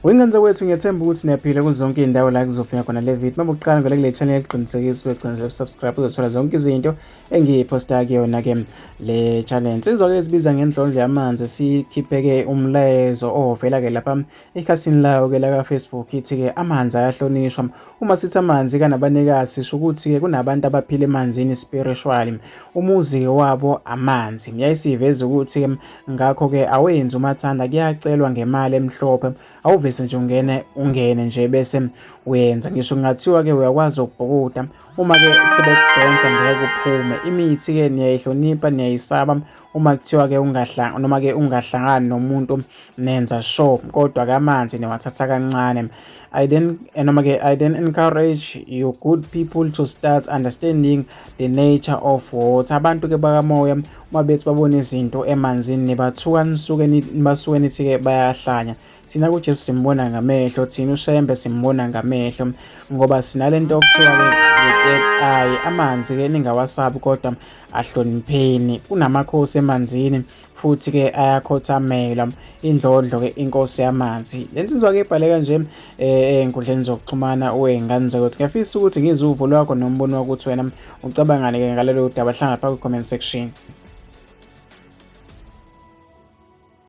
Uyingane wethu ngiyethemba ukuthi niyaphila kuzo zonke iy'ndawo la kuzofika khona le video. Uma uqala ngale kule channel qinisekisa ugcina subscribe uzothola zonke izinto engiyiphosta kuyona-ke le channel. Insizwa-ke ezibiza ngendlondlo yamanzi sikhiphe-ke umlayezo ovela-ke lapha ekhasini lawo-ke laka-Facebook ithi-ke amanzi ayahlonishwa. Uma sithi amanzi kanabanikazi sisho ukuthi-ke kunabantu abaphila emanzini spiritually. Umuzi wabo amanzi. Yayisiveza ukuthi-ke ngakho-ke awenzi umathanda kuyacelwa ngemali emhlophe. Awuvese nje ungene nje bese uyenza. Ngisho kungathiwa-ke uyakwazi ukubhukuda, uma-ke sebekudonsa ngeke uphume. Imithi-ke niyayihlonipha, niyayisaba. Uma kuthiwa-ke noma-ke ungahlangani nomuntu nenza sure, kodwa-ke amanzi niwathatha kancane. I then encourage you good people to start understanding the nature of water. Abantu-ke bakamoya uma bethi babona izinto emanzini nibathuka nibasuke nithi-ke bayahlanya. Thina kuJesu simbona ngamehlo, thina uShembe simbona ngamehlo, ngoba sinalento okuthiwa-ke i-third eye. Amanzi-ke ningawasabi kodwa ahlonipheni. Kunamakhosi emanzini futhi-ke ayakhothamela. Indlondlo-ke inkosi yamanzi. Le nsizwa-ke ibhaleka nje ey'nkundleni zokuxhumana wey'ngane zakwethu. Ngiyafisa ukuthi ngizwe uvo lwakho nombono wakho ukuthi wena ucabangani-ke ngalelo daba. Hlangana phakathi kwi-comment section.